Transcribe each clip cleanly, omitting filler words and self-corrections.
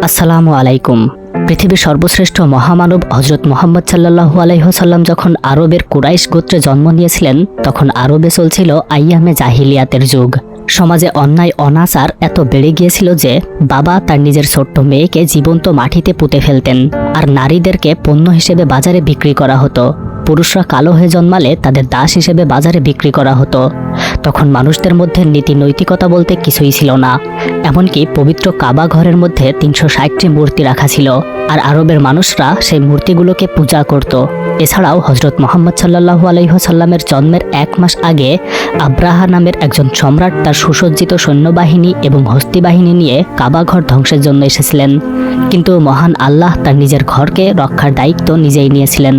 আসসালামু আলাইকুম। পৃথিবীর সর্বশ্রেষ্ঠ মহামানব হযরত মুহাম্মদ সাল্লাল্লাহু আলাইহি ওয়াসাল্লাম যখন আরবের কুরাইশ গোত্রে জন্ম নিয়েছিলেন, তখন আরবে চলছিল আইয়ামে জাহিলিয়াতের যুগ। সমাজে অন্যায় অনাচার এত বেড়ে গিয়েছিল যে বাবা তার নিজের ছোট্ট মেয়েকে জীবন্ত মাটিতে পুঁতে ফেলতেন, আর নারীদেরকে পণ্য হিসেবে বাজারে বিক্রি করা হতো। পুরুষরা কালো হয়ে জন্মালে তাদের দাস হিসেবে বাজারে বিক্রি করা হতো। তখন মানুষদের মধ্যে নীতি নৈতিকতা বলতে কিছুই ছিল না। এমনকি পবিত্র কাবা ঘরের মধ্যে ৩৬০টি মূর্তি রাখা ছিল, আর আরবের মানুষরা সেই মূর্তিগুলোকে পূজা করত। এছাড়াও হযরত মুহাম্মদ সাল্লাল্লাহু আলাইহি ওয়াসাল্লামের জন্মের ১ মাস আগে আব্রাহা নামের একজন সম্রাট তার সুসজ্জিত সৈন্যবাহিনী এবং হস্তি বাহিনী নিয়ে কাবা ঘর ধ্বংসের জন্য এসেছিলেন। কিন্তু মহান আল্লাহ তার নিজের ঘরকে রক্ষার দায়িত্ব নিজেই নিয়েছিলেন।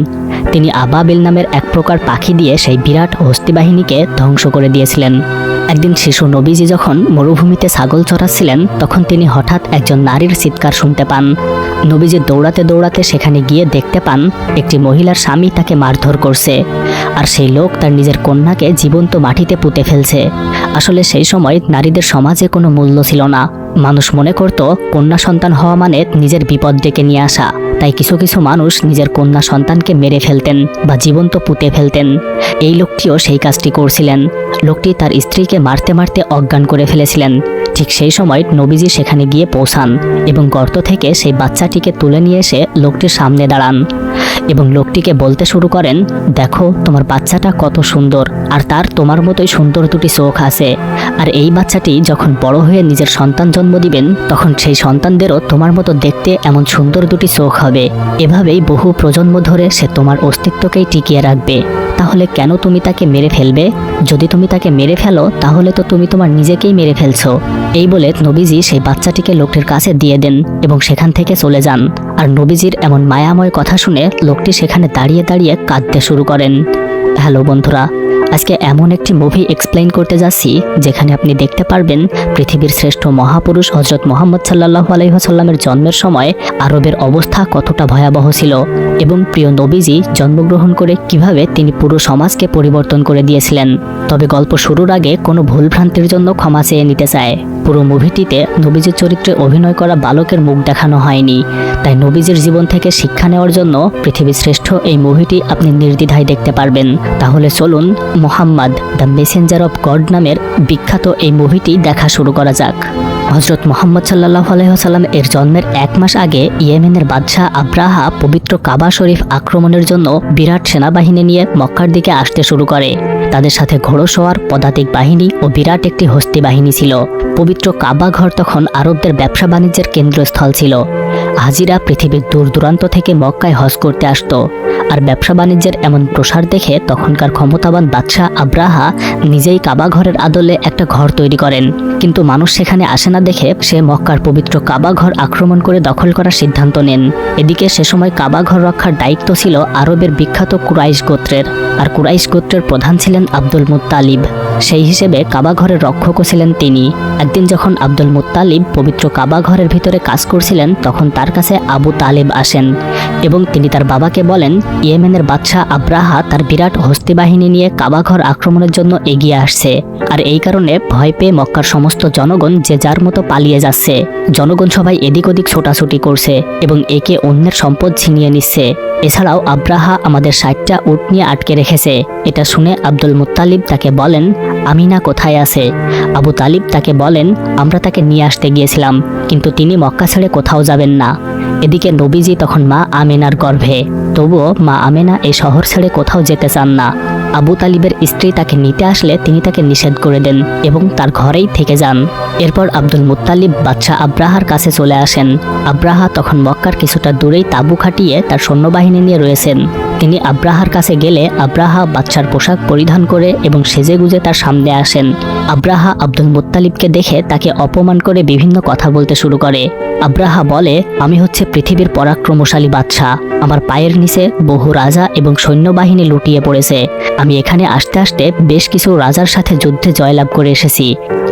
তিনি আবাবিল নামের এক প্রকার পাখি দিয়ে সেই বিরাট হস্তি বাহিনীকে ধ্বংস করে দিয়েছিলেন। একদিন শিশু নবীজি যখন মরুভূমিতে ছাগল চড়াচ্ছিলেন, তখন তিনি হঠাৎ একজন নারীর চিৎকার শুনতে পান। নবীজি দৌড়াতে দৌড়াতে সেখানে গিয়ে দেখতে পান একটি মহিলার স্বামী তাকে মারধর করছে, আর সেই লোক তার নিজের কন্যাকে জীবন্ত মাটিতে পুঁতে ফেলছে। আসলে সেই সময় নারীদের সমাজে কোনো মূল্য ছিল না। মানুষ মনে করত কন্যা সন্তান হওয়া মানে নিজের বিপদ ডেকে নিয়ে আসা। তাই কিছু কিছু মানুষ নিজের কন্যা সন্তানকে মেরে ফেলতেন বা জীবন্ত পুঁতে ফেলতেন। এই লোকটিও সেই কাজটি করছিলেন। লোকটি তার স্ত্রীকে মারতে মারতে অজ্ঞান করে ফেলেছিলেন। ঠিক সেই সময় নবীজি সেখানে গিয়ে পৌঁছান এবং গর্ত থেকে সেই বাচ্চাটিকে তুলে নিয়ে এসে লোকটির সামনে দাঁড়ান এবং লোকটিকে বলতে শুরু করেন, দেখো তোমার বাচ্চাটা কত সুন্দর, আর তার তোমার মতোই সুন্দর দুটি চোখ আছে। আর এই বাচ্চাটি যখন বড় হয়ে নিজের সন্তান জন্ম দিবেন, তখন সেই সন্তানদেরও তোমার মতো দেখতে এমন সুন্দর দুটি চোখ হবে। এভাবেই বহু প্রজন্ম ধরে সে তোমার অস্তিত্বকেই টিকিয়ে রাখবে। তাহলে কেন তুমি তাকে মেরে ফেলবে? যদি তুমি তাকে মেরে ফেলো, তাহলে তো তুমি তোমার নিজেকেই মেরে ফেলছো। এই বলে নবীজি সেই বাচ্চাটিকে লোকটির কাছে দিয়ে দেন এবং সেখান থেকে চলে যান। আর নবীজির এমন মায়াময় কথা শুনে লোকটি সেখানে দাঁড়িয়ে দাঁড়িয়ে কাঁদতে শুরু করেন। হ্যালো বন্ধুরা, আজকে এমন একটি মুভি এক্সপ্লেইন করতে যাচ্ছি যেখানে আপনি দেখতে পারবেন পৃথিবীর শ্রেষ্ঠ মহাপুরুষ হযরত মুহাম্মদ সাল্লাল্লাহু আলাইহি ওয়াসাল্লামের জন্মের সময় আরবের অবস্থা কতটা ভয়াবহ ছিল এবং প্রিয় নবীজি জন্মগ্রহণ করে কিভাবে তিনি পুরো সমাজকে পরিবর্তন করে দিয়েছিলেন। তবে গল্প শুরুর আগে কোনো ভুলভ্রান্তির জন্য ক্ষমা চেয়ে নিতে চায়। পুরো মুভিটিতে নবীজির চরিত্রে অভিনয় করা বালকের মুখ দেখানো হয়নি। তাই নবীজির জীবন থেকে শিক্ষা নেওয়ার জন্য পৃথিবীর শ্রেষ্ঠ এই মুভিটি আপনি নির্দ্বিধায় দেখতে পারবেন। তাহলে চলুন Muhammad the Messenger of god নামের বিখ্যাত এই মুভিটি দেখা শুরু করা যাক। হযরত মুহাম্মদ সাল্লাল্লাহু আলাইহি ওয়াসাল্লাম এর জন্মের 1 মাস আগে ইয়েমেনের বাদশাহ আব্রাহা পবিত্র কাবা শরীফ আক্রমণের জন্য বিরাট সেনাবাহিনী নিয়ে মক্কার দিকে আসতে শুরু করে। তাদের সাথে ঘোড়সওয়ার, পদাতিক বাহিনী ও বিরাট একটি হস্তি বাহিনী ছিল। পবিত্র কাবা ঘর তখন আরবদের ব্যবসা বাণিজ্যের কেন্দ্রস্থল ছিল। হাজিরা পৃথিবীর দূর দূরান্ত থেকে মক্কায় হজ করতে আসতো। আর ব্যবসা বাণিজ্যের এমন প্রসার দেখে তখনকার ক্ষমতাবান বাদশাহ আব্রাহা নিজেই কাবা ঘরের আদলে একটা ঘর তৈরি করেন। কিন্তু মানুষ সেখানে আসে না দেখে সে মক্কার পবিত্র কাবা ঘর আক্রমণ করে দখল করার সিদ্ধান্ত নেন। এদিকে সে সময় কাবা ঘর রক্ষার দায়িত্ব ছিল আরবের বিখ্যাত কুরাইশ গোত্রের, আর কুরাইশ গোত্রের প্রধান ছিলেন আব্দুল মুত্তালিব। সেই হিসেবে কাবা ঘরের রক্ষকও ছিলেন তিনি। একদিন যখন আব্দুল মুত্তালিব পবিত্র কাবা ঘরের ভিতরে কাজ করছিলেন, তখন তার কাছে আবু তালেব আসেন এবং তিনি তার বাবাকে বলেন, ইয়েমেনের বাদশাহ আব্রাহা তার বিরাট হস্তি বাহিনী নিয়ে কাবা ঘর আক্রমণের জন্য এগিয়ে আসছে, আর এই কারণে ভয় পেয়ে মক্কার সমস্ত জনগণ যে যার মতো পালিয়ে যাচ্ছে। জনগণ সবাই এদিক ওদিক ছোটাছুটি করছে এবং একে অন্যের সম্পদ ছিনিয়ে নিচ্ছে। এছাড়াও আব্রাহা আমাদের 60টা উট নিয়ে আটকে রেখেছে। এটা শুনে আব্দুল মুত্তালিব তাকে বলেন, আমিনা কোথায় আছে? আবু তালিব তাকে বলেন, আমরা তাকে নিয়ে আসতে গিয়েছিলাম, কিন্তু তিনি মক্কা ছেড়ে কোথাও যাবেন না। এদিকে নবীজি তখন মা আমেনার গর্ভে। তবুও মা আমেনা এই শহর ছেড়ে কোথাও যেতে চান না। আবু তালিবের স্ত্রী তাকে নিতে আসলে তিনি তাকে নিষেধ করে দেন এবং তার ঘরেই থেকে যান। এরপর আব্দুল মুত্তালিব বাদশাহ আব্রাহার কাছে চলে আসেন। আব্রাহা তখন মক্কার কিছুটা দূরেই তাঁবু খাটিয়ে তার সৈন্যবাহিনী নিয়ে রয়েছেন। তিনি আব্রাহার কাছে গেলে আব্রাহা বাদশার পোশাক পরিধান করে এবং সেজেগুজে তার সামনে আসেন। আব্রাহা আব্দুল মুত্তালিবকে দেখে তাকে অপমান করে বিভিন্ন কথা বলতে শুরু করে। আব্রাহা বলে, আমি হচ্ছে পৃথিবীর পরাক্রমশালী বাদশাহ। আমার পায়ের নিচে বহু রাজা এবং সৈন্যবাহিনী লুটিয়ে পড়েছে। আমি এখানে আসতে আসতে বেশ কিছু রাজার সাথে যুদ্ধে জয়লাভ করে এসেছি,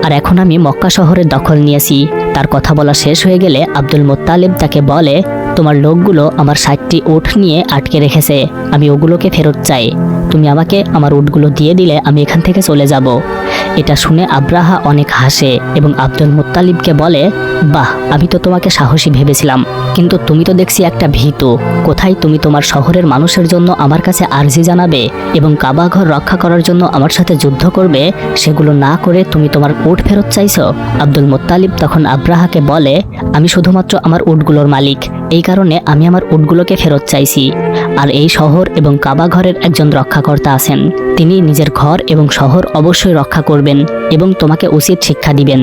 আর এখন আমি মক্কা শহরের দখল নিয়েছি। তার কথা বলা শেষ হয়ে গেলে আব্দুল মুত্তালিব তাকে বলে, তোমার লোকগুলো আমার 60টি উট নিয়ে আটকে রেখেছে, আমি ওগুলোকে ফেরত চাই। তুমি আমাকে আমার উটগুলো দিয়ে দিলে আমি এখান থেকে চলে যাব। এটা শুনে আব্রাহা অনেক হাসে এবং আব্দুল মুত্তালিবকে বলে, বাহ, আমি তো তোমাকে সাহসী ভেবেছিলাম, কিন্তু তুমি তো দেখছি একটা ভীতু। কোথায় তুমি তোমার শহরের মানুষের জন্য আমার কাছে আর্জি জানাবে এবং কাবা ঘর রক্ষা করার জন্য আমার সাথে যুদ্ধ করবে, সেগুলো না করে তুমি তোমার উট ফেরত চাইছো? আব্দুল মুত্তালিব তখন আব্রাহাকে বলে, আমি শুধুমাত্র আমার উটগুলোর মালিক, এই কারণে আমি আমার উটগুলোকে ফেরত চাইছি। আর এই শহর এবং কাবা ঘরের একজন রক্ষাকর্তা আছেন, তিনি নিজের ঘর এবং শহর অবশ্যই রক্ষা করবেন এবং তোমাকে উচিত শিক্ষা দিবেন।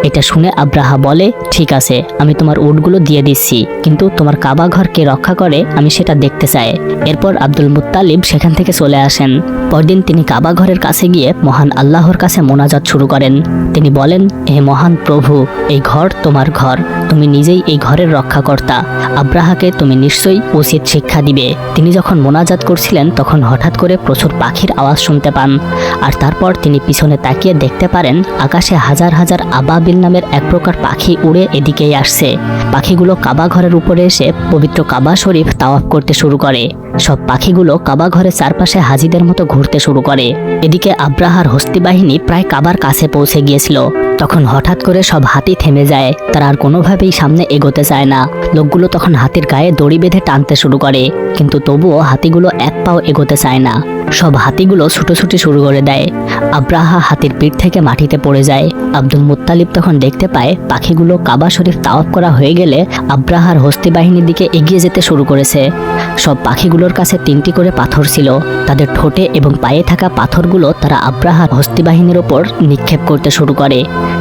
এটা শুনে আব্রাহা বলে, ঠিক আছে, আমি তোমার উটগুলো দিয়ে দিচ্ছি, কিন্তু তোমার কাবা ঘর কে রক্ষা করে আমি সেটা দেখতে চাই। এরপর আব্দুল মুত্তালিব সেখান থেকে চলে আসেন। পরদিন তিনি কাবা ঘরের কাছে গিয়ে মহান আল্লাহর কাছে মোনাজাত শুরু করেন। তিনি বলেন, হে মহান প্রভু, এই ঘর তোমার ঘর, তুমি নিজেই এই ঘরের রক্ষাকর্তা, আব্রাহাকে তুমি নিশ্চয়ই উচিত শিক্ষা দিবে। তিনি যখন মোনাজাত করছিলেন তখন হঠাৎ করে প্রচুর পাখির আওয়াজ শুনতে পান, আর তারপর তিনি পিছনে তাকিয়ে দেখতে পারেন আকাশে হাজার হাজার আবাবিল নামের এক প্রকার পাখি উড়ে এদিকেই আসছে। পাখিগুলো কাবা ঘরের উপরে এসে পবিত্র কাবা শরীফ তাওয়াফ করতে শুরু করে। সব পাখিগুলো কাবা ঘরের চারপাশে হাজিদের মতো ঘুরতে শুরু করে। এদিকে আব্রাহার হস্তি বাহিনী প্রায় কাবার কাছে পৌঁছে গিয়েছিল। তখন হঠাৎ করে সব হাতি থেমে যায়, তারা আর কোনোভাবেই সামনে এগোতে চায় না। লোকগুলো তখন হাতির গায়ে দড়ি বেঁধে টানতে শুরু করে, কিন্তু তবুও হাতিগুলো এক পাও এগোতে চায় না। সব হাতিগুলো ছুটোছুটি শুরু করে দেয়। আব্রাহা হাতির পিঠ থেকে মাটিতে পড়ে যায়। আব্দুল মুত্তালিব তখন দেখতে পায় পাখিগুলো কাবা শরীফ তাওয়াফ করা হয়ে গেলে আব্রাহার হস্তি বাহিনীর দিকে এগিয়ে যেতে শুরু করেছে। সব পাখিগুলোর কাছে 3টি করে পাথর ছিল। তাদের ঠোঁটে এবং পায়ে থাকা পাথরগুলো তারা আব্রাহার হস্তি বাহিনীর ওপর নিক্ষেপ করতে শুরু করে।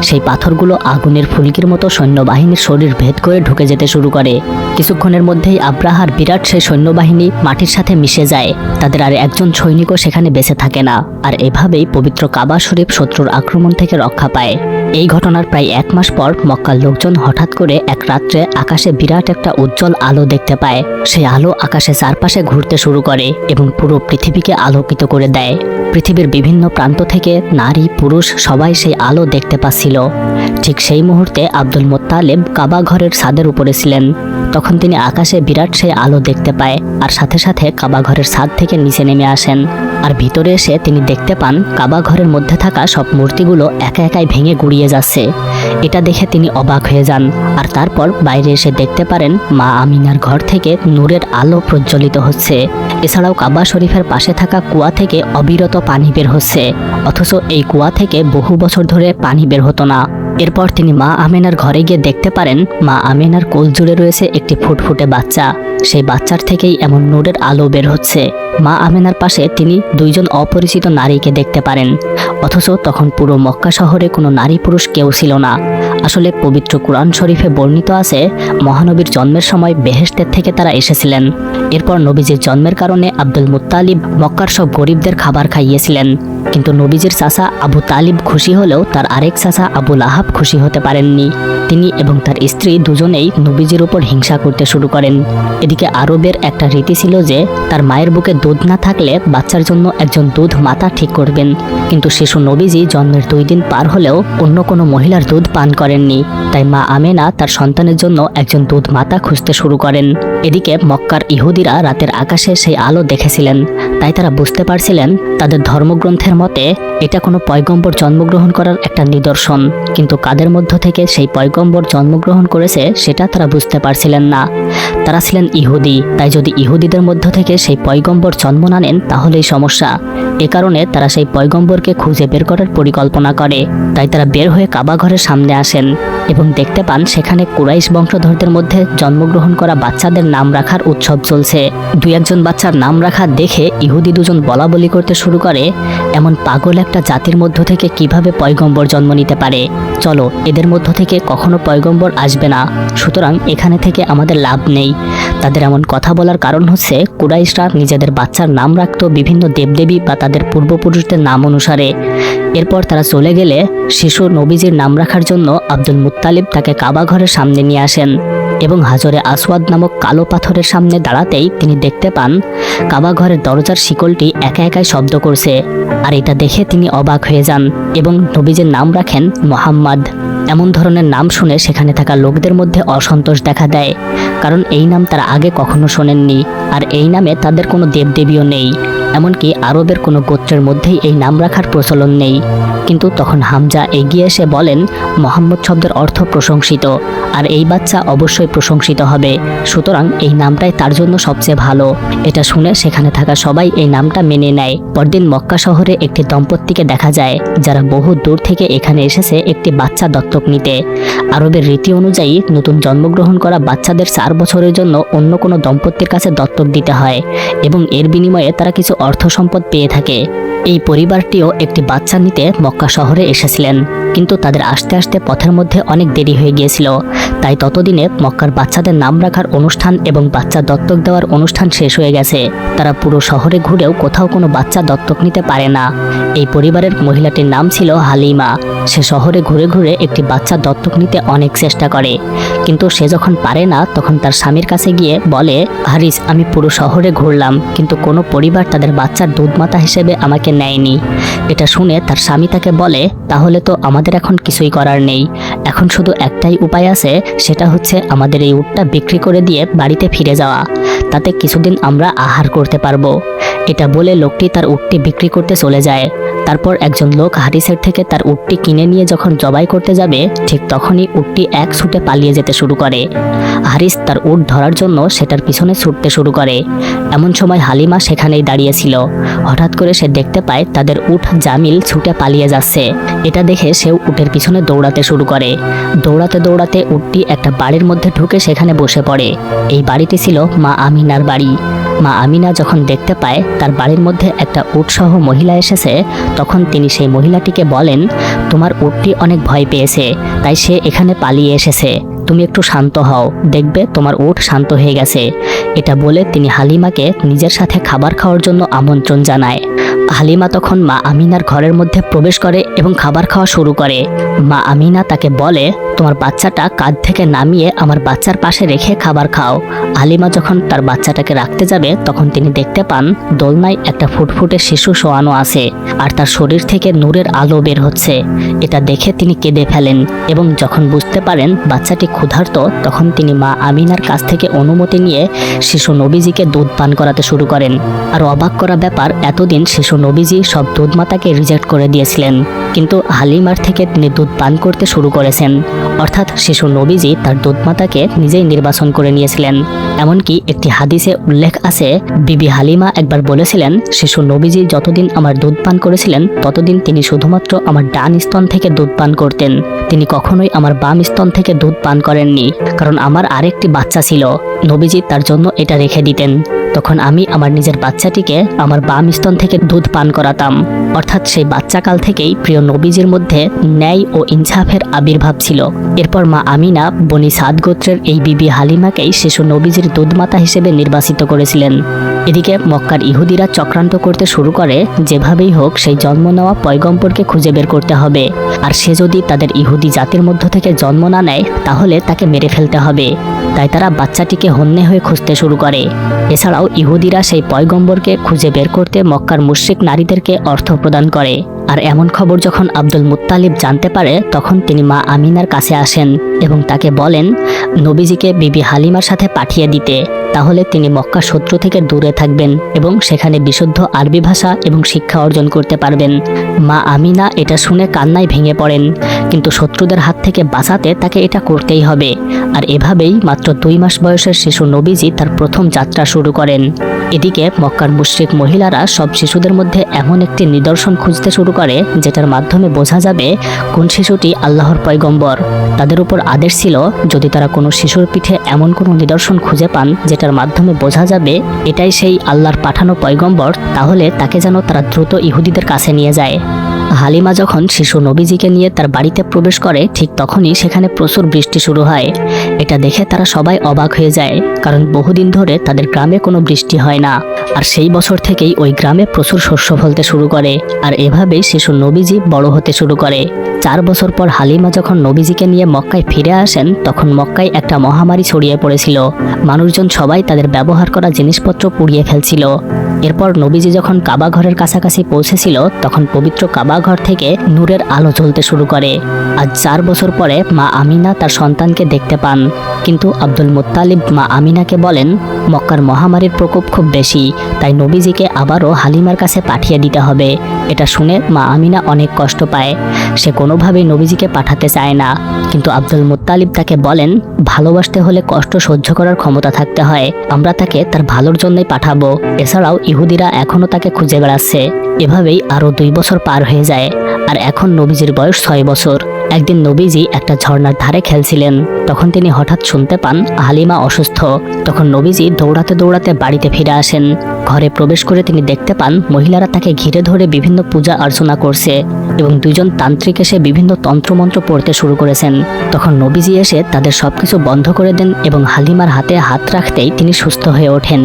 সেই পাথরগুলো আগুনের ফুলকির মতো সৈন্যবাহিনীর শরীর ভেদ করে ঢুকে যেতে শুরু করে। কিছুক্ষণের মধ্যেই আব্রাহার বিরাট সেই সৈন্যবাহিনী মাটির সাথে মিশে যায়। তাদের আর একজন সৈনিকও সেখানে বেঁচে থাকে না। আর এভাবেই পবিত্র কাবা শরীফ শত্রুর আক্রমণ থেকে রক্ষা পায়। এই ঘটনার প্রায় 1 মাস পর মক্কার লোকজন হঠাৎ করে এক রাত্রে আকাশে বিরাট একটা উজ্জ্বল আলো দেখতে পায়। সেই আলো আকাশে চারপাশে ঘুরতে শুরু করে এবং পুরো পৃথিবীকে আলোকিত করে দেয়। পৃথিবীর বিভিন্ন প্রান্ত থেকে নারী পুরুষ সবাই সেই আলো দেখতে পাচ্ছিল। ঠিক সেই মুহূর্তে আব্দুল মুত্তালিব কাবা ঘরের ছাদের উপরে ছিলেন। তখন তিনি আকাশে বিরাট সেই আলো দেখতে পায় আর সাথে সাথে কাবা ঘরের ছাদ থেকে নিচে নেমে আসেন। আর ভিতরে এসে তিনি দেখতে পান কাবা ঘরের মধ্যে থাকা সব মূর্তিগুলো একা একাই ভেঙে গুড়িয়ে যাচ্ছে। এটা দেখে তিনি অবাক হয়ে যান। আর তারপর বাইরে এসে দেখতে পারেন মা আমিনার ঘর থেকে নূরের আলো প্রজ্বলিত হচ্ছে। এছাড়াও কাবা শরীফের পাশে থাকা কুয়া থেকে অবিরত পানি বের হচ্ছে, অথচ এই কুয়া থেকে বহু বছর ধরে পানি বের হতো না। এরপর তিনি মা আমেনার ঘরে গিয়ে দেখতে পারেন মা আমেনার কোল জুড়ে রয়েছে একটি ফুটফুটে বাচ্চা। সেই বাচ্চার থেকেই এমন নূরের আলো বের হচ্ছে। মা আমেনার পাশে তিনি 2 জন অপরিচিত নারীকে দেখতে পারেন, অথচ তখন পুরো মক্কা শহরে কোনো নারী পুরুষ কেউ ছিল না। আসলে পবিত্র কুরআন শরীফে বর্ণিত আছে মহানবীর জন্মের সময় বেহেশতের থেকে তারা এসেছিলেন। এরপর নবীজির জন্মের কারণে আব্দুল মুত্তালিব মক্কার সব গরিবদের খাবার খাইয়েছিলেন। কিন্তু নবীজির চাচা আবু তালিব খুশি হলেও তার আরেক চাচা আবু লাহাব খুশি হতে পারেননি। তিনি এবং তার স্ত্রী দুজনেই নবীজির উপর হিংসা করতে শুরু করেন। এদিকে আরবের একটা রীতি ছিল যে তার মায়ের বুকে দুধ না থাকলে বাচ্চার জন্য একজন দুধ মাতা ঠিক করবেন। কিন্তু শিশু নবীজি জন্মের 2 দিন পার হলেও অন্য কোনো মহিলার দুধ পান করেননি। তাই মা আমেনা তার সন্তানের জন্য একজন দুধ মাতা খুঁজতে শুরু করেন। এদিকে মক্কার ইহুদিরা রাতের আকাশে সেই আলো দেখেছিলেন, তাই তারা বুঝতে পারছিলেন তাদের ধর্মগ্রন্থের মতে এটা কোনো পয়গম্বর জন্মগ্রহণ করার একটা নিদর্শন। কিন্তু কাদের মধ্য থেকে সেই পয়গম্বর জন্মগ্রহণ করেছে সেটা তারা বুঝতে পারছিলেন না। তারা ছিলেন ইহুদি, তাই যদি ইহুদিদের মধ্য থেকে সেই পয়গম্বর জন্ম না নেন তাহলেই সমস্যা। এ কারণে তারা সেই পয়গম্বরকে খুঁজে বের করার পরিকল্পনা করে। তাই তারা বের হয়ে কাবা ঘরের সামনে আসেন এবং দেখতে পান সেখানে কুরাইশ বংশধরদের মধ্যে জন্মগ্রহণ করা বাচ্চাদের নাম রাখার উৎসব চলছে। 2-1 বাচ্চার নাম রাখা দেখে ইহুদি 2 জন বলা বলি করতে শুরু করে, এমন পাগল একটা জাতির মধ্য থেকে কিভাবে পয়গম্বর জন্ম নিতে পারে? চলো, এদের মধ্য থেকে কখনো পয়গম্বর আসবে না, সুতরাং এখানে থেকে আমাদের লাভ নেই। তাদের এমন কথা বলার কারণ হচ্ছে কুরাইশরা নিজেদের বাচ্চার নাম রাখত বিভিন্ন দেবদেবী বা তাদের পূর্বপুরুষদের নাম অনুসারে। এরপর তারা চলে গেলে শিশু নবীজির নাম রাখার জন্য আব্দুল মুত্তালিব তাকে কাবা ঘরের সামনে নিয়ে আসেন এবং হাজরে আসওয়াদ নামক কালো পাথরের সামনে দাঁড়াতেই তিনি দেখতে পান কাবা ঘরের দরজার শিকলটি একা একাই শব্দ করছে। আর এটা দেখে তিনি অবাক হয়ে যান এবং নবীজির নাম রাখেন মোহাম্মদ। এমন ধরনের নাম শুনে সেখানে থাকা লোকদের মধ্যে অসন্তোষ দেখা দেয়, কারণ এই নাম তারা আগে কখনো শোনেননি আর এই নামে তাদের কোনো দেবদেবীও নেই। এমনকি আরবের কোনো গোত্রের মধ্যেই এই নাম রাখার প্রচলন নেই। কিন্তু তখন হামজা এগিয়ে এসে বলেন, মোহাম্মদ শব্দের অর্থ প্রশংসিত, আর এই বাচ্চা অবশ্যই প্রশংসিত হবে, সুতরাং এই নামটাই তার জন্য সবচেয়ে ভালো। এটা শুনে সেখানে থাকা সবাই এই নামটা মেনে নেয়। পরদিন মক্কা শহরে একটি দম্পতিকে দেখা যায়, যারা বহু দূর থেকে এখানে এসেছে একটি বাচ্চা দত্তক নিতে। আরবের রীতি অনুযায়ী নতুন জন্মগ্রহণ করা বাচ্চাদের 4 বছরের জন্য অন্য কোনো দম্পতির কাছে দত্তক দিতে হয় এবং এর বিনিময়ে তারা কিছু অর্থ সম্পদ পেয়ে থাকে। এই পরিবারটিও একটি বাচ্চা নিতে মক্কা শহরে এসেছিলেন, কিন্তু তাদের আসতে আসতে পথের মধ্যে অনেক দেরি হয়ে গিয়েছিল। তাই ততদিনে মক্কার বাচ্চাদের নাম রাখার অনুষ্ঠান এবং বাচ্চা দত্তক দেওয়ার অনুষ্ঠান শেষ হয়ে গেছে। তারা পুরো শহরে ঘুরেও কোথাও কোনো বাচ্চা দত্তক নিতে পারে না। এই পরিবারের মহিলাটির নাম ছিল হালিমা। সে শহরে ঘুরে ঘুরে একটি বাচ্চা দত্তক নিতে অনেক চেষ্টা করে, কিন্তু সে যখন পারে না তখন তার স্বামীর কাছে গিয়ে বলে, হারিস, আমি পুরো শহরে ঘুরলাম কিন্তু কোনো পরিবার তাদের বাচ্চার দুধমাতা হিসেবে আমাকে নেয়নি। এটা শুনে তার স্বামী তাকে বলে, তাহলে তো আমাদের এখন কিছুই করার নেই, এখন শুধু একটাই উপায় আছে, সেটা হচ্ছে আমাদের এই উটটা বিক্রি করে দিয়ে বাড়িতে ফিরে যাওয়া, তাতে কিছুদিন আমরা আহার করতে পারবো। এটা বলে লোকটি তার উটটি বিক্রি করতে চলে যায়। তারপর একজন লোক হারিসের থেকে তার উটটি কিনে নিয়ে যখন জবাই করতে যাবে, ঠিক তখনই উটটি এক ছুটে পালিয়ে যেতে শুরু করে। হারিস তার উট ধরার জন্য সেটার পিছনে ছুটতে শুরু করে। এমন সময় হালিমা সেখানেই দাঁড়িয়েছিল। হঠাৎ করে সে দেখতে পায় তাদের উট জামিল ছুটে পালিয়ে যাচ্ছে। এটা দেখে সেও উটের পিছনে দৌড়াতে শুরু করে। দৌড়াতে দৌড়াতে উটটি একটা বাড়ির মধ্যে ঢুকে সেখানে বসে পড়ে। এই বাড়িটি ছিল মা আমিনার বাড়ি। মা আমিনা যখন দেখতে পায় তার বাড়ির মধ্যে একটা উটসহ মহিলা এসেছে, তখন তিনি সেই মহিলাটিকে বলেন, তোমার উটটি অনেক ভয় পেয়েছে, তাই সে এখানে পালিয়ে এসেছে, তুমি একটু শান্ত হও, দেখবে তোমার উট শান্ত হয়ে গেছে। এটা বলে তিনি হালিমাকে নিজের সাথে খাবার খাওয়ার জন্য আমন্ত্রণ জানায়। হালিমা তখন মা আমিনার ঘরের মধ্যে প্রবেশ করে এবং খাবার খাওয়া শুরু করে। মা আমিনা তাকে বলে, তোমার বাচ্চাটা কাঁধ থেকে নামিয়ে আমার বাচ্চার পাশে রেখে খাবার খাও। হালিমা যখন তার বাচ্চাটাকে রাখতে যাবে তখন তিনি দেখতে পান দোলনায় একটা ফুটফুটে শিশু শোয়ানো আছে আর তার শরীর থেকে নূরের আলো বের হচ্ছে। এটা দেখে তিনি কেঁদে ফেলেন এবং যখন বুঝতে পারেন বাচ্চাটি ক্ষুধার্ত, তখন তিনি মা আমিনার কাছ থেকে অনুমতি নিয়ে শিশু নবীজিকে দুধ পান করাতে শুরু করেন। আর অবাক করা ব্যাপার, এতদিন শিশু নবীজি সব দুধমাতাকে রিজেক্ট করে দিয়েছিলেন, কিন্তু হালিমার থেকে তিনি দুধ পান করতে শুরু করেছেন। অর্থাৎ শিশু নবীজি তার দুধমাতাকে নিজেই নির্বাচন করে নিয়েছিলেন। এমনকি একটি হাদিসে উল্লেখ আছে, বিবি হালিমা একবার বলেছিলেন, শিশু নবীজি যতদিন আমার দুধ পান করেছিলেন ততদিন তিনি শুধুমাত্র আমার ডান স্তন থেকে দুধ পান করতেন, তিনি কখনোই আমার বাম স্তন থেকে দুধ পান করেননি, কারণ আমার আরেকটি বাচ্চা ছিল, নবীজি তার জন্য এটা রেখে দিতেন। তখন আমি আমার নিজের বাচ্চাটিকে আমার বাম স্তন থেকে দুধ পান করাতাম। অর্থাৎ সেই বাচ্চাকাল থেকেই প্রিয় নবীজির মধ্যে ন্যায় ও ইনসাফের আবির্ভাব ছিল। এরপর মা আমিনা বনি সাদ গোত্রের এই বিবি হালিমাকেই শিশু নবীজির দুধমাতা হিসেবে নির্বাচিত করেছিলেন। এদিকে মক্কার ইহুদিরা চক্রান্ত করতে শুরু করে, যেভাবেই হোক সেই জন্ম নেওয়া পয়গম্বরকে খুঁজে বের করতে হবে, আর সে যদি তাদের ইহুদি জাতির মধ্য থেকে জন্ম না নেয় তাহলে তাকে মেরে ফেলতে হবে। তাই তারা বাচ্চাটিকে হন্যে হয়ে খুঁজতে শুরু করে। এছাড়াও ইহুদিরা সেই পয়গম্বরকে খুঁজে বের করতে মক্কার মুশরিক নারীদেরকে অর্থ প্রদান করে। আর এমন খবর যখন আব্দুল মুত্তালিব জানতে পারে, তখন তিনি মা আমিনার কাছে আসেন এবং তাকে বলেন নবীজিকে বিবি হালিমার সাথে পাঠিয়ে দিতে, তাহলে তিনি মক্কা শত্রু থেকে দূরে থাকবেন এবং সেখানে বিশুদ্ধ আরবি ভাষা এবং শিক্ষা অর্জন করতে পারবেন। মা আমিনা এটা শুনে কান্নায় ভেঙে পড়েন, কিন্তু শত্রুদের হাত থেকে বাঁচাতে তাকে এটা করতেই হবে। আর এভাবেই মাত্র 2 মাস বয়সের শিশু নবীজি তার প্রথম যাত্রা শুরু করেন। এদিকে মক্কার মুশরিক মহিলারা সব শিশুদের মধ্যে এমন একটি নিদর্শন খুঁজতে শুরু করে যেটার মাধ্যমে বোঝা যাবে কোন শিশুটি আল্লাহর পয়গম্বর। তাদের উপর আদেশ ছিল, যদি তারা কোনো শিশুর পিঠে এমন কোনো নিদর্শন খুঁজে পান যেটার মাধ্যমে বোঝা যাবে এটাই সেই আল্লাহর পাঠানো পয়গম্বর, তাহলে তাকে যেন তারা দ্রুত ইহুদিদের কাছে নিয়ে যায়। হালিমা যখন শিশু নবীজিকে নিয়ে তার বাড়িতে প্রবেশ করে, ঠিক তখনই সেখানে প্রচুর বৃষ্টি শুরু হয়। এটা দেখে তারা সবাই অবাক হয়ে যায়, কারণ বহুদিন ধরে তাদের গ্রামে কোনো বৃষ্টি হয় না। আর সেই বছর থেকেই ওই গ্রামে প্রচুর শস্য ফলতে শুরু করে, আর এভাবেই শিশু নবীজি বড় হতে শুরু করে। 4 বছর পর হালিমা যখন নবীজিকে নিয়ে মক্কায় ফিরে আসেন, তখন মক্কায় একটা মহামারী ছড়িয়ে পড়েছিল। মানুষজন সবাই তাদের ব্যবহার করা জিনিসপত্র পুড়িয়ে ফেলছিল। এরপর নবীজি যখন কাবা ঘরের কাছাকাছি পৌঁছেছিল, তখন পবিত্র কাবা ঘর থেকে নূরের আলো জ্বলতে শুরু করে। আজ 4 বছর পরে মা আমিনা তার সন্তানকে দেখতে পান, কিন্তু আব্দুল মুত্তালিব মা আমিনাকে বলেন, মক্কার মহামারীর প্রকোপ খুব বেশি, তাই নবীজিকে আবারও হালিমার কাছে পাঠিয়ে দিতে হবে। এটা শুনে মা আমিনা অনেক কষ্ট পায়। সে কোনোভাবেই নবীজিকে পাঠাতে চায় না, কিন্তু আব্দুল মুত্তালিব তাকে বলেন, ভালোবাসতে হলে কষ্ট সহ্য করার ক্ষমতা থাকতে হয়, আমরা তাকে তার ভালোর জন্যই পাঠাবো। এছাড়াও ইহুদিরা এখনও তাকে খুঁজে বেড়াচ্ছে। এভাবেই আরও 2 বছর পার হয়ে যায়, আর এখন নবীজির বয়স 6 বছর। একদিন নবীজি একটা ঝর্ণার ধারে খেলছিলেন, তখন তিনি হঠাৎ শুনতে পান হালিমা অসুস্থ। তখন নবীজি দৌড়াতে দৌড়াতে বাড়িতে ফিরে আসেন। ঘরে প্রবেশ করে তিনি দেখতে পান মহিলারা তাকে ঘিরে ধরে বিভিন্ন পূজা অর্চনা করছে এবং 2জন তান্ত্রিক এসে বিভিন্ন তন্ত্রমন্ত্র পড়তে শুরু করেছেন। তখন নবীজি এসে তাদের সবকিছু বন্ধ করে দেন এবং হালিমার হাতে হাত রাখতেই তিনি সুস্থ হয়ে ওঠেন।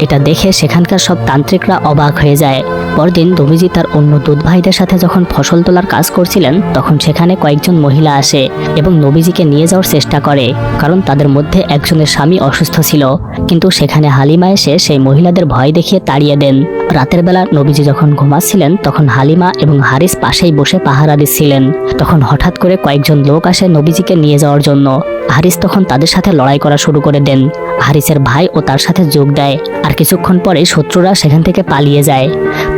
এটা দেখে সেখানকার সব তান্ত্রিকরা অবাক হয়ে যায়। পরদিন নবীজি তার অন্য দুধ ভাইদের সাথে যখন ফসল তোলার কাজ করছিলেন, তখন সেখানে কয়েকজন মহিলা আসে এবং নবীজিকে নিয়ে যাওয়ার চেষ্টা করে, কারণ তাদের মধ্যে একজনের স্বামী অসুস্থ ছিল। কিন্তু সেখানে হালিমা এসে সেই মহিলাদের ভয় দেখিয়ে তাড়িয়ে দেন। রাতের বেলা নবীজি যখন ঘুমাচ্ছিলেন, তখন হালিমা এবং হারিস পাশেই বসে পাহারা দিচ্ছিলেন। তখন হঠাৎ করে কয়েকজন লোক আসে নবীজিকে নিয়ে যাওয়ার জন্য। হারিস তখন তাদের সাথে লড়াই করা শুরু করে দেন। হারিসের ভাই ও তার সাথে যোগ দেয়, আর কিছুক্ষণ পরে শত্রুরা সেখান থেকে পালিয়ে যায়।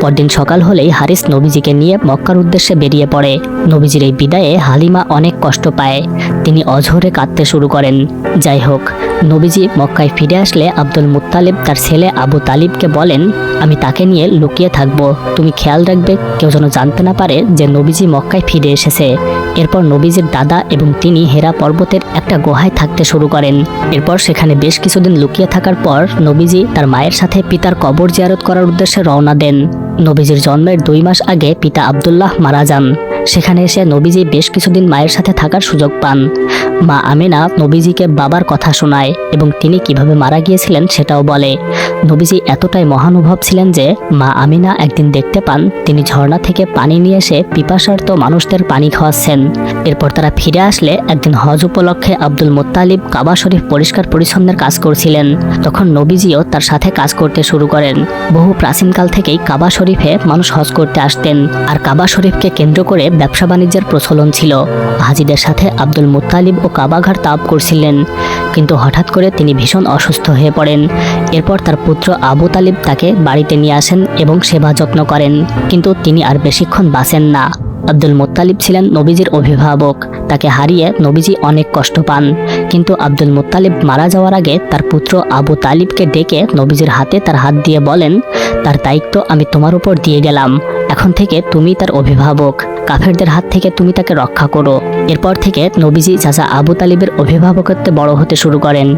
পরদিন সকাল হলেই হারিস নবীজিকে নিয়ে মক্কার উদ্দেশ্যে বেরিয়ে পড়ে। নবীজির এই বিদায়ে হালিমা অনেক কষ্ট পায়, তিনি অঝরে কাঁদতে শুরু করেন। যাই হোক, নবীজি মক্কায় ফিরে আসলে আব্দুল মুত্তালিব তার ছেলে আবু তালিবকে বলেন, আমি তাকে নিয়ে লুকিয়ে থাকবো, তুমি খেয়াল রাখবে কেউ যেন জানতে না পারে যে নবীজি মক্কায় ফিরে এসেছে। এরপর নবীজির দাদা এবং তিনি হেরা পর্বতের একটা গুহায় থাকতে শুরু করেন। এরপর সেখানে বেশ কিছুদিন লুকিয়ে থাকার পর নবীজি তার মায়ের সাথে পিতার কবর জিয়ারত করার উদ্দেশ্যে রওনা দেন। নবীজির জন্মের 2 মাস আগে পিতা আব্দুল্লাহ মারা যান। সেখানে এসে নবীজি বেশ কিছুদিন মায়ের সাথে থাকার সুযোগ পান। মা আমিনা নবীজিকে বাবার কথা শোনায় এবং তিনি কিভাবে মারা গিয়েছিলেন সেটাও বলে। নবীজি এতটাই মহানুভব ছিলেন যে মা আমিনা একদিন দেখতে পান তিনি ঝর্ণা থেকে পানি নিয়ে এসে পিপাসার্ত মানুষদের পানি খাওয়াচ্ছেন। এরপর তারা ফিরে আসলে একদিন হজ উপলক্ষে আব্দুল মুত্তালিব কাবা শরীফ পরিষ্কার পরিচ্ছন্নের কাজ করছিলেন। তখন নবীজিও তার সাথে কাজ করতে শুরু করেন। বহু প্রাচীনকাল থেকেই কাবা শরীফে মানুষ হজ করতে আসতেন, আর কাবা শরীফকে কেন্দ্র করে ব্যবসা বাণিজ্যের প্রচলন ছিল। হাজিদের সাথে আব্দুল মুত্তালিব ও কাবাঘর তাওয়াফ করছিলেন, কিন্তু হঠাৎ করে তিনি ভীষণ অসুস্থ হয়ে পড়েন। এরপর তার পুত্র আবু তালিব তাকে বাড়িতে নিয়ে আসেন এবং সেবা যত্ন করেন, কিন্তু তিনি আর বেশিক্ষণ বাঁচেন না। আব্দুল মুত্তালিব ছিলেন নবীজির অভিভাবক, তাকে হারিয়ে নবীজি অনেক কষ্ট পান। কিন্তু আব্দুল মুত্তালিব মারা যাওয়ার আগে তার পুত্র আবু তালিবকে ডেকে নবীজির হাতে তার হাত দিয়ে বলেন, তার দায়িত্ব আমি তোমার উপর দিয়ে গেলাম, এখন থেকে তুমি তার অভিভাবক, কাফেরদের হাত থেকে তুমি তাকে রক্ষা করো। এরপর থেকে নবীজি চাচা আবু তালিবের অভিভাবকত্বে বড় হতে শুরু করেন।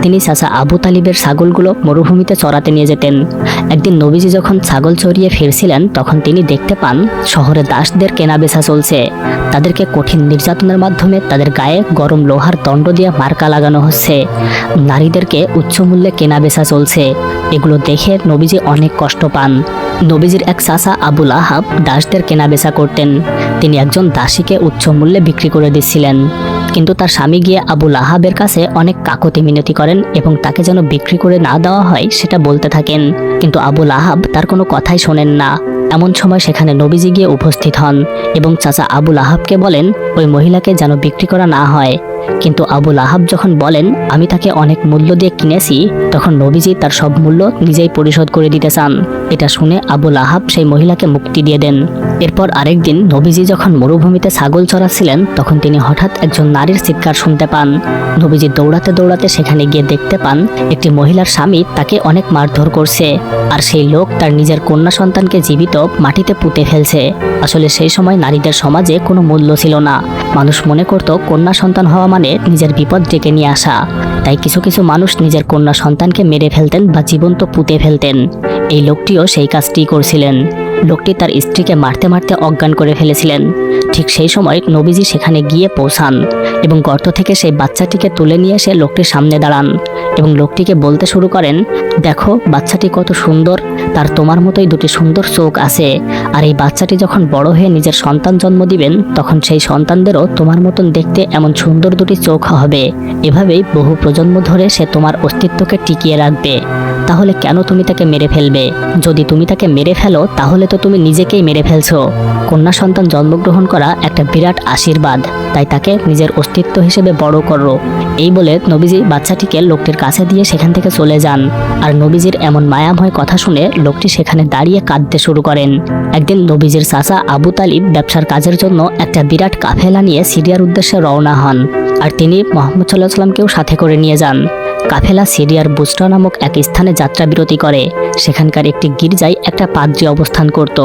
তিনি চাচা আবু তালিবের ছাগলগুলো মরুভূমিতে চড়াতে নিয়ে যেতেন। একদিন নবীজি যখন ছাগল চড়িয়ে ফিরছিলেন, তখন তিনি দেখতে পান শহরে দাসদের কেনাবেচা চলছে। তাদেরকে কঠিন নির্যাতনের মাধ্যমে তাদের গায়ে গরম লোহার দণ্ড দিয়ে মার্কা লাগানো হচ্ছে। নারীদেরকে উচ্চ মূল্যে কেনাবেচা চলছে। এগুলো দেখে নবীজি অনেক কষ্ট পান। নবীজির এক চাচা আবুল আহাব দাসদের কেনাবেচা করতেন। তিনি একজন দাসীকে উচ্চ মূল্যে বিক্রি করে দিচ্ছিলেন, কিন্তু তার স্বামী গিয়ে আবুল আহাবের কাছে অনেক কাকুতি মিনতি করেন এবং তাকে যেন বিক্রি করে না দেওয়া হয় সেটা বলতে থাকেন, কিন্তু আবুল আহাব তার কোনো কথাই শোনেন না। এমন সময় সেখানে নবীজি গিয়ে উপস্থিত হন এবং চাচা আবুল আহাবকে বলেন ওই মহিলাকে যেন বিক্রি করা না হয়। কিন্তু আবুল আহাব যখন বলেন আমি তাকে অনেক মূল্য দিয়ে কিনেছি, তখন নবীজি তার সব মূল্য নিজেই পরিশোধ করে দিতে চান। এটা শুনে আবুল আহাব সেই মহিলাকে মুক্তি দিয়ে দেন। এরপর আরেকদিন নবীজি যখন মরুভূমিতে ছাগল চড়াচ্ছিলেন, তখন তিনি হঠাৎ একজন নারীর চিৎকার শুনতে পান। নবীজি দৌড়াতে দৌড়াতে সেখানে গিয়ে দেখতে পান একটি মহিলার স্বামী তাকে অনেক মারধর করছে, আর সেই লোক তার নিজের কন্যা সন্তানকে জীবিত মাটিতে পুঁতে ফেলছে। আসলে সেই সময় নারীদের সমাজে কোনো মূল্য ছিল না। মানুষ মনে করত কন্যা সন্তান হওয়া মানে নিজের বিপদ ডেকে নিয়ে আসা। তাই কিছু কিছু মানুষ নিজের কন্যা সন্তানকে মেরে ফেলতেন বা জীবন্ত পুঁতে ফেলতেন। এই লোকটিও সেই কাজটি করছিলেন। লোকটি তার স্ত্রীকে মারতে মারতে অজ্ঞান করে ফেলেছিলেন। ঠিক সেই সময় নবীজি সেখানে গিয়ে পৌঁছান এবং গর্ত থেকে সেই বাচ্চাটিকে তুলে নিয়ে এসে লোকটির সামনে দাঁড়ান এবং লোকটিকে বলতে শুরু করেন, দেখো বাচ্চাটি কত সুন্দর, তার তোমার মতোই দুটি সুন্দর চোখ আছে, আর এই বাচ্চাটি যখন বড় হয়ে নিজের সন্তান জন্ম দিবেন, তখন সেই সন্তানদেরও তোমার মতন দেখতে এমন সুন্দর দুটি চোখ হবে। এভাবেই বহু প্রজন্ম ধরে সে তোমার অস্তিত্বকে টিকিয়ে রাখবে। তাহলে কেন তুমি তাকে মেরে ফেলবে? যদি তুমি তাকে মেরে ফেলো তাহলে তো তুমি নিজেকেই মেরে ফেলছো। কন্যা সন্তান জন্মগ্রহণ করা একটা বিরাট আশীর্বাদ। তাই তাকে নিজের অস্তিত্ব হিসেবে বড় করো। এই বলে নবীজি বাচ্চাটিকে লোকটির কাছে দিয়ে সেখান থেকে চলে যান। আর নবীজির এমন মায়াময় কথা শুনে লোকটি সেখানে দাঁড়িয়ে কাঁদতে শুরু করেন। একদিন নবীজির চাচা আবু তালিব ব্যবসার কাজের জন্য একটা বিরাট কাফেলা নিয়ে সিরিয়ার উদ্দেশ্যে রওনা হন, আর তিনি মুহাম্মদ সাল্লাল্লাহু আলাইহি ওয়াসাল্লামকেও সাথে করে নিয়ে যান। কাফেলা সিরিয়ার বুসরা নামক এক স্থানে যাত্রা বিরতি করে। সেখানকার একটি গির্জায় একটা পাদ্রী অবস্থান করত।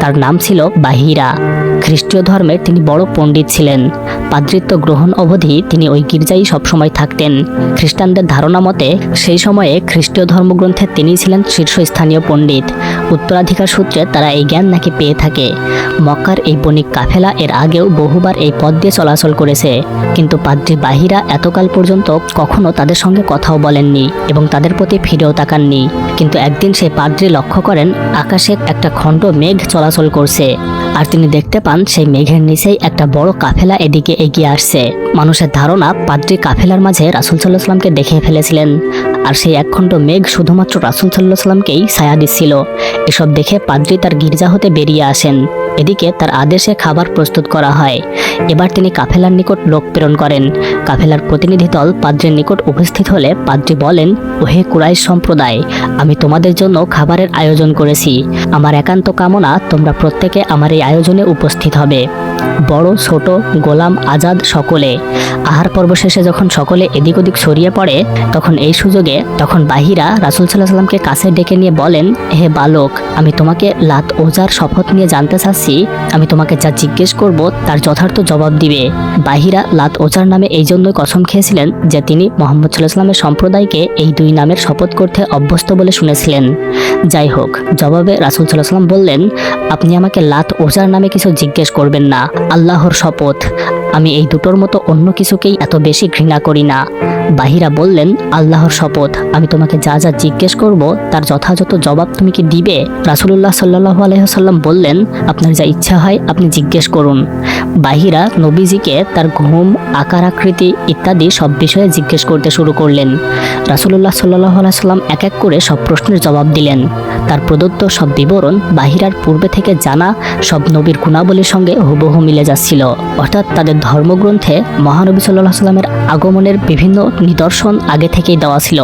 তার নাম ছিল বাহিরা। খ্রিস্টীয় ধর্মের তিনি বড় পণ্ডিত ছিলেন। পাদ্রীত্ব গ্রহণ অবধি তিনি ওই গির্জায় সবসময় থাকতেন। খ্রিস্টানদের ধারণা মতে সেই সময়ে খ্রিস্টীয় ধর্মগ্রন্থে তিনি ছিলেন শীর্ষস্থানীয় পণ্ডিত। উত্তরাধিকার সূত্রে তারা এই জ্ঞান নাকি পেয়ে থাকে। মক্কার এই বণিক কাফেলা এর আগেও বহুবার এই পথ দিয়ে চলাচল করেছে, কিন্তু পাদ্রী বাহিরা এতকাল পর্যন্ত কখনো তাদের সঙ্গে কথাও বলেননি এবং তাদের প্রতি ফিরেও তাকাননি। কিন্তু একদিন সেই পাদ্রী লক্ষ্য করেন আকাশে একটা খণ্ড মেঘ চলাচল করছে, আর তিনি দেখতে পান সেই মেঘের নিচেই একটা বড় কাফেলা এদিকে এগিয়ে আসছে। মানুষের ধারণা পাদ্রী কাফেলার মাঝে রাসূল সাল্লাল্লাহু আলাইহি ওয়াসাল্লামকে দেখে ফেলেছিলেন, আর সেই একখণ্ড মেঘ শুধুমাত্র রাসূল সাল্লাল্লাহু আলাইহি ওয়াসাল্লামকেই ছায়া দিচ্ছিল। এসব দেখে পাদ্রী তার গির্জা হতে বেরিয়ে আসেন। এদিকে তার আদেশে খাবার প্রস্তুত করা হয়। এবার তিনি কাফেলার নিকট লোক প্রেরণ করেন। কাফেলার প্রতিনিধি দল পাদ্রীর নিকট উপস্থিত হলে পাদ্রী বলেন, ওহে কুরাইশ সম্প্রদায়, আমি তোমাদের জন্য খাবারের আয়োজন করেছি। আমার একান্ত কামনা তোমরা প্রত্যেকে আমার এই আয়োজনে উপস্থিত হবে, বড় ছোট, গোলাম আজাদ সকলে। আহার পর্ব শেষে যখন সকলে এদিক ওদিক ছড়িয়ে পড়ে তখন বাহিরা রাসূল সাল্লাল্লাহু আলাইহি ওয়াসাল্লামকে কাছে ডেকে নিয়ে বলেন, হে বালক, আমি তোমাকে লাত ওজার শপথ নিয়ে জানতে চাচ্ছি। আমি তোমাকে যা জিজ্ঞেস করব তার যথার্থ জবাব দিবে। বাহিরা লাত ওজার নামে এই জন্যই কসম খেয়েছিলেন যে তিনি মুহাম্মদ সাল্লাল্লাহু আলাইহি ওয়াসাল্লামের সম্প্রদায়কে এই দুই নামের শপথ করতে অভ্যস্ত বলে শুনেছিলেন। যাই হোক, জবাবে রাসূল সাল্লাল্লাহু আলাইহি ওয়াসাল্লাম বললেন, আপনি আমাকে লাত ওজার নামে কিছু জিজ্ঞেস করবেন না। আল্লাহর শপথ, আমি এই দুটোর মতো অন্য কিছুকেই এত বেশি ঘৃণা করি না। বাহিরা বললেন, আল্লাহর শপথ, আমি তোমাকে যা যা জিজ্ঞেস করব তার যথাযথ জবাব তুমি কি দিবে? রাসূলুল্লাহ সাল্লাল্লাহু আলাইহি ওয়াসাল্লাম বললেন, আপনার যা ইচ্ছা হয় আপনি জিজ্ঞেস করুন। বাহিরা নবীজিকে তার ঘুম, আকার আকৃতি ইত্যাদি সব বিষয়ে জিজ্ঞেস করতে শুরু করলেন। রাসূলুল্লাহ সাল্লাল্লাহু আলাইহি ওয়াসাল্লাম এক এক করে সব প্রশ্নের জবাব দিলেন। তার প্রদত্ত সব বিবরণ বাহিরার পূর্বে থেকে জানা সব নবীর গুণাবলীর সঙ্গে হুবহু মিলে যাচ্ছিল। অর্থাৎ তাদের ধর্মগ্রন্থে মহানবী সাল্লাল্লাহু আলাইহি ওয়াসাল্লামের আগমনের বিভিন্ন নিদর্শন আগে থেকেই দেওয়া ছিল।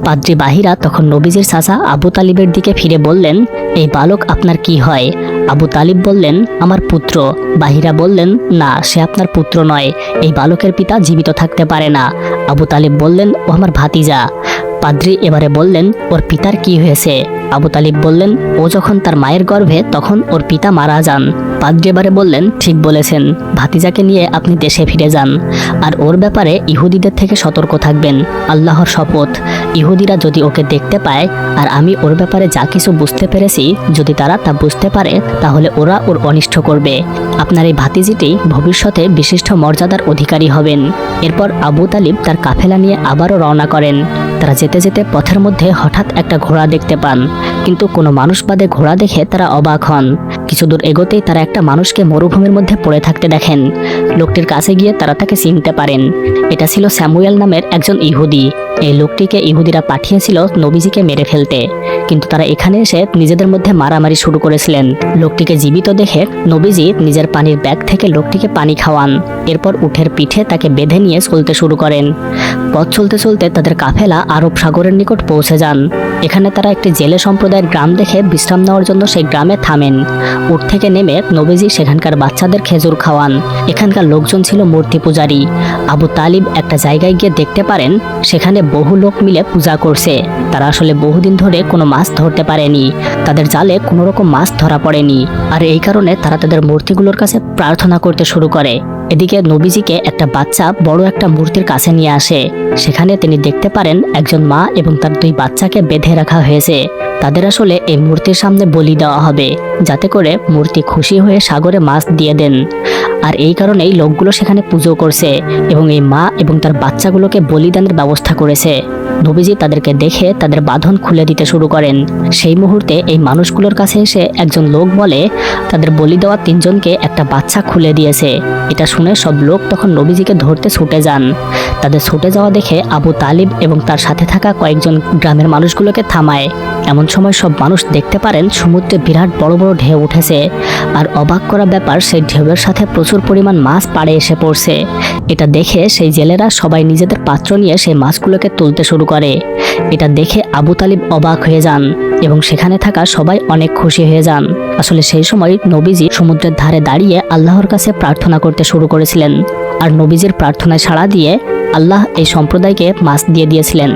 পাদ্রী বাহিরা তখন নবীজির চাচা আবু তালিবের দিকে ফিরে বললেন, এই বালক আপনার কি হয়? আবু তালিব বললেন, আমার পুত্র। বাহিরা বললেন, না, সে আপনার পুত্র নয়। এই বালকের পিতা জীবিত থাকতে পারে না। আবু তালিব বললেন, ও আমার ভাতিজা। পাদ্রী এবারে বললেন, ওর পিতার কি হয়েছে? আবু তালিব বললেন, ও যখন তার মায়ের গর্ভে তখন ওর পিতা মারা যান। পাদ্রী এবারে বললেন, ঠিক বলেছেন, ভাতিজাকে নিয়ে আপনি দেশে ফিরে যান, আর ওর ব্যাপারে ইহুদিদের থেকে সতর্ক থাকবেন। আল্লাহর শপথ, ইহুদিরা যদি ওকে দেখতে পায় আর আমি ওর ব্যাপারে যা কিছু বুঝতে পেরেছি, যদি তারা তা বুঝতে পারে তাহলে ওরা ওর অনিষ্ট করবে। আপনার এই ভাতিজিটি ভবিষ্যতে বিশিষ্ট মর্যাদার অধিকারী হবেন। এরপর আবু তালিব তার কাফেলা নিয়ে আবারও রওনা করেন। তারা যেতে যেতে পথের মধ্যে হঠাৎ একটা ঘোড়া দেখতে পান, কিন্তু কোনো মানুষ বাদে ঘোড়া দেখে তারা অবাক হন। কিছু দূর এগোতেই তারা একটা মানুষকে মরুভূমির মধ্যে পড়ে থাকতে দেখেন। লোকটির কাছে গিয়ে তারা তাকে চিনতে পারেন। এটা ছিল স্যামুয়েল নামের একজন ইহুদি। এই লোকটিকে ইহুদিরা পাঠিয়েছিল নবীজিকে মেরে ফেলতে, কিন্তু তারা এখানে এসে নিজেদের মধ্যে মারামারি শুরু করেছিলেন। লোকটিকে জীবিত দেখে নবীজি নিজের পানির ব্যাগ থেকে লোকটিকে পানি খাওয়ান। এরপর উটের পিঠে তাকে বেঁধে নিয়ে চলতে শুরু করেন। পথ চলতে চলতে তাদের কাফেলা আরব সাগরের নিকট পৌঁছে যান। এখানে তারা একটি জেলে সম্প্রদায়ের গ্রাম দেখে বিশ্রাম নেওয়ার জন্য সেই গ্রামে থামেন। উট থেকে নেমে নবীজি সেখানকার বাচ্চাদের খেজুর খাওয়ান। এখানকার লোকজন ছিল মূর্তি পূজারী। আবু তালিব একটা জায়গায় গিয়ে দেখতে পারেন সেখানে বহু লোক মিলে পূজা করছে। তারা আসলে বহুদিন ধরে কোনো মাছ ধরতে পারেনি। তাদের জালে কোনো রকম মাছ ধরা পড়েনি, আর এই কারণে তারা তাদের মূর্তিগুলোর কাছে প্রার্থনা করতে শুরু করে। এদিকে নবীজিকে একটা বাচ্চা বড় একটা মূর্তির কাছে নিয়ে আসে। সেখানে তিনি দেখতে পারেন একজন মা এবং তার দুই বাচ্চাকে বেঁধে রাখা হয়েছে। তাদের আসলে এই মূর্তির সামনে বলি দেওয়া হবে, যাতে করে মূর্তি খুশি হয়ে সাগরে মাছ দিয়ে দেন। আর এই কারণেই লোকগুলো সেখানে পুজো করছে এবং এই মা এবং তার বাচ্চাগুলোকে বলিদানের ব্যবস্থা করেছে। নবীজি তাদেরকে দেখে তাদের বাঁধন খুলে দিতে শুরু করেন। সেই মুহূর্তে এই মানুষগুলোর কাছে এসে একজন লোক বলে তাদের বলি দেওয়া 3 জনকে একটা বাচ্চা খুলে দিয়েছে। এটা শুনে সব লোক তখন নবীজিকে ধরতে ছুটে যান। তাদের ছুটে যাওয়া দেখে আবু তালিব এবং তার সাথে থাকা কয়েকজন গ্রামের মানুষগুলোকে থামায়। এমন সময় সব মানুষ দেখতে পারেন সমুদ্রে বিরাট বড় বড় ঢেউ উঠেছে। আর অবাক করা ব্যাপার, সেই ঢেউয়ের সাথে প্রচুর পরিমাণ মাছ পাড়ে এসে পড়ছে। এটা দেখে সেই জেলেরা সবাই নিজেদের পাত্র নিয়ে সেই মাছগুলোকে তুলতে শুরু করে। এটা দেখে আবু তালিব অবাক হয়ে যান এবং সেখানে থাকা সবাই অনেক খুশি হয়ে যান। আসলে সেই সময় নবীজি সমুদ্রের ধারে দাঁড়িয়ে আল্লাহর কাছে প্রার্থনা করতে শুরু করেছিলেন। আর নবীজির প্রার্থনায় সাড়া দিয়ে আল্লাহ এই সম্প্রদায়কে মাছ দিয়ে দিয়েছিলেন।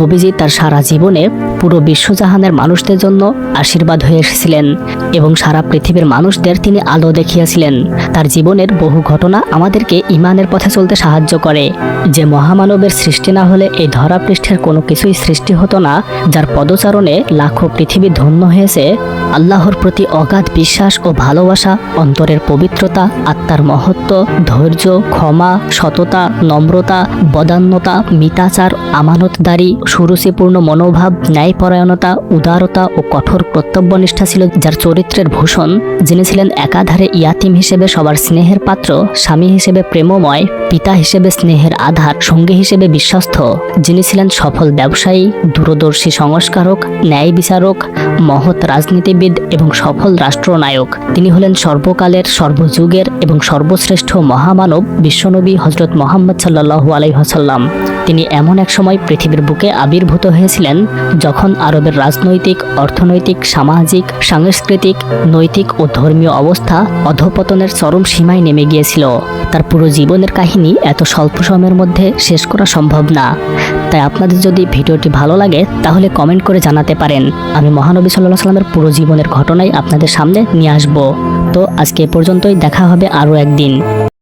নবীজি তার সারা জীবনে পুরো বিশ্বজাহানের মানুষদের জন্য আশীর্বাদ হয়ে এসেছিলেন এবং সারা পৃথিবীর মানুষদের তিনি আলো দেখিয়েছিলেন। তার জীবনের বহু ঘটনা আমাদেরকে ঈমানের পথে চলতে সাহায্য করে। যে মহামানবের সৃষ্টি না হলে এই ধরাপৃষ্ঠের কোনো কিছুই সৃষ্টি হতো না, যার পদচারণে লাখো পৃথিবী ধন্য হয়েছে। আল্লাহর প্রতি অগাধ বিশ্বাস ও ভালোবাসা, অন্তরের পবিত্রতা, আত্মার মহত্ব, ধৈর্য, ক্ষমা, সততা, নম্রতা, বদান্যতা, মিতাচার, আমানতদারি, সুরুচিপূর্ণ মনোভাব, ন্যায়পরায়ণতা, উদারতা ও কঠোর কর্তব্যনিষ্ঠা ছিল যার চরিত্রের ভূষণ। যিনি ছিলেন একাধারে ইয়াতিম হিসেবে সবার স্নেহের পাত্র, স্বামী হিসেবে প্রেমময়, পিতা হিসেবে স্নেহের আধার, সঙ্গী হিসেবে বিশ্বস্ত। যিনি ছিলেন সফল ব্যবসায়ী, দূরদর্শী সংস্কারক, ন্যায় বিচারক, মহৎ রাজনীতিবিদ এবং সফল রাষ্ট্রনায়ক। তিনি হলেন সর্বকালের, সর্বযুগের এবং সর্বশ্রেষ্ঠ মহামানব বিশ্বনবী হযরত মুহাম্মদ সাল্লাল্লাহু আলাইহি ওয়াসাল্লাম। তিনি এমন এক সময় পৃথিবীর বুকে আবির্ভূত হয়েছিলেন যখন আরবের রাজনৈতিক, অর্থনৈতিক, সামাজিক, সাংস্কৃতিক, নৈতিক ও ধর্মীয় অবস্থা অধঃপতনের চরম সীমায় নেমে গিয়েছিল। তার পুরো জীবনের কাহিনী এত স্বল্প সময়ের মধ্যে শেষ করা সম্ভব না। তাই আপনাদের যদি ভিডিওটি ভালো লাগে তাহলে কমেন্ট করে জানাতে পারেন। আমি মহানবী সাল্লাল্লাহু আলাইহি ওয়াসাল্লামের পুরো জীবনের ঘটনাই আপনাদের সামনে নিয়ে আসব। তো আজকে এ পর্যন্তই, দেখা হবে আরও একদিন।